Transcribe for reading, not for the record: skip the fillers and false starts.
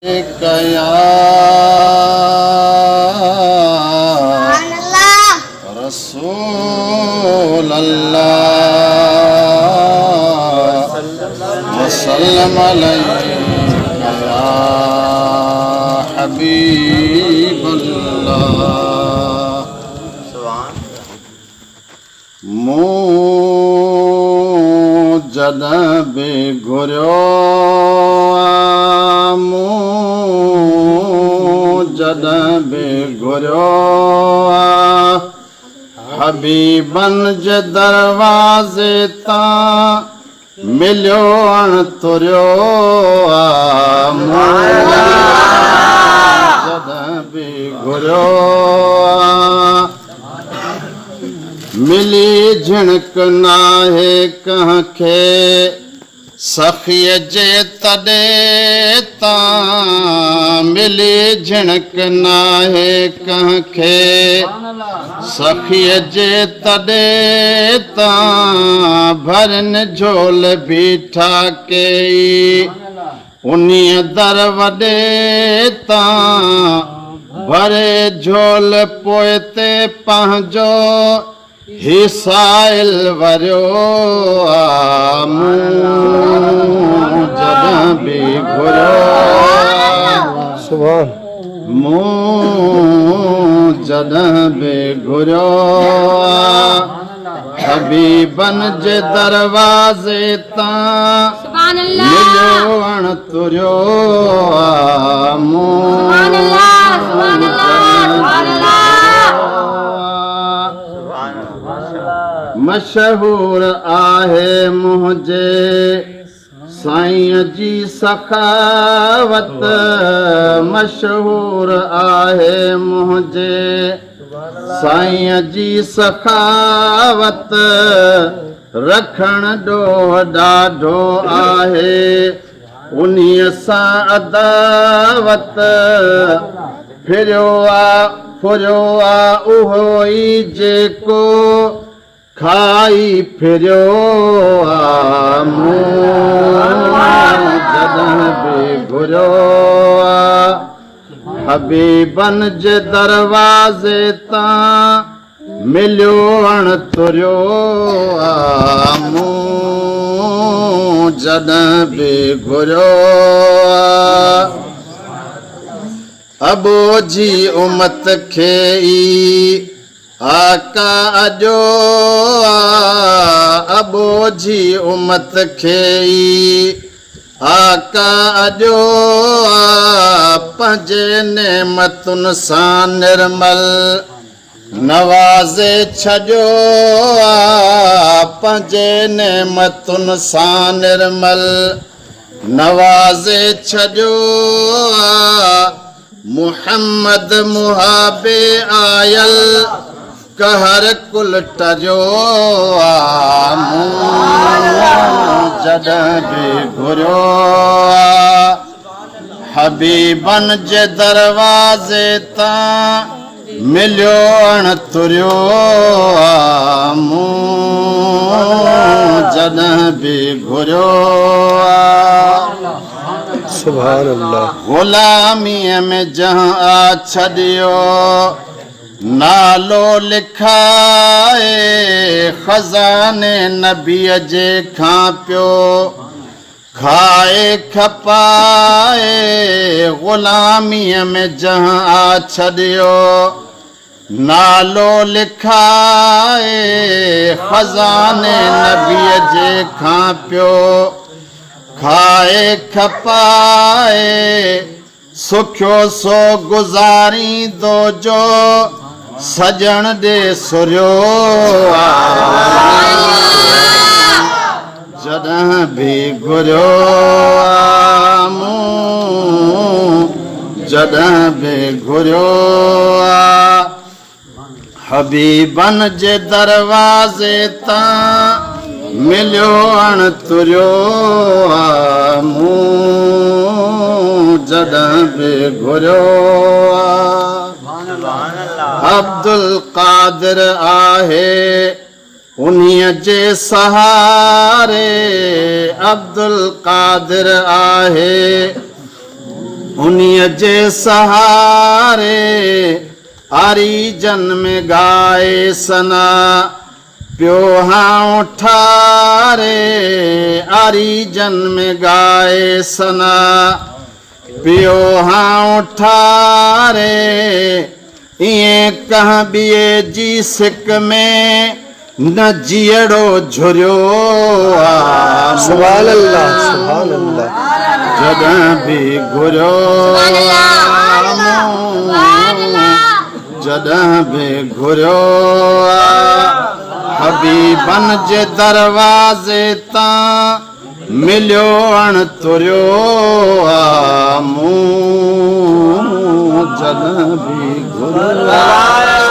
या रसूल अल्लाह वसल्लम अलैका या हबीब अल्लाह जद बे घुरियो जद बे घुरियो हबीबन जे दरवाज़े तां मिलियो अण तुरियो जद बे घुरियो मिली झिणक नाहे कंहिंखे सखीअ जे तॾे तां मिली झिणक नाहे कंहिंखे सखीअ जे तॾे तां भरन झोल बीठा कई उन्हीअ दर वॾे तां भरे झोल पोइ ते पंहिंजो हिसाइल वरियो जॾहिं बि घुरियो जॾहिं बि घुरियो हबीबन जे दरवाज़े तां मिलियो अण तुरियो मशहूर आहे मुंहिंजे साईं जी सखावत मशहूर आहे मुंहिंजे साईं जी सखावत रखण ॾोह ॾाढो आहे उन्हीअ सां अदावत फिरियो आहे उहो ई जेको खाई फिरियो जॾहिं बि घुरियो हबीबन जे दरवाज़े तां मिलियो अण तुरियो जॾहिं बि घुरियो अबो जी उमत खे ई आका अॼो अबो जी उमत खे ई आका अॼो पंहिंजे नेमतुनि सां निर्मल नवाज़े छॾियो पंहिंजे नेमतुनि सां निर्मल नवाज़े छॾियो मुहम्मद मुहाबे आयल कहर कुल टजो जॾहिं बि घुरियो हबीबन जे दरवाज़े तां मिलियो अण तुरियो जॾहिं बि घुरियो सुभान अल्लाह ग़ुलामीअ में जहां छॾियो नालो लिखाए खज़ाने नबीअ जे खां पियो खाए खपाए ग़ुलामीअ में जहां छॾियो नालो लिखाए खज़ाने नबीअ जे खां पियो खाए खपाए सुखियो सो गुज़ारींदो जो सजण ॾे सुरियो जॾहिं बि घुरियो जॾहिं बि घुरियो हबीबन जे दरवाज़े तां मिलियो अण तुरियो जॾहिं बि घुरियो अब्दुल कादिर आहे उन्हीअ जे सहारे अब्दुल कादिर आहे उन्हीअ जे सहारे आरी जन्म गाए सना पियो हां ठारे आरी जन्म गाए सना पियो हां ठारे इएं कहाँ ॿिए जी सिक में न जीअड़ो झुरियो आ सुभान अल्लाह सुभान अल्लाह जॾहिं बि घुरियो जॾहिं बि घुरियो हबीबन जे दरवाज़े तां मिलियो अण तुरियो आ मूं जॾहिं बि घुरियो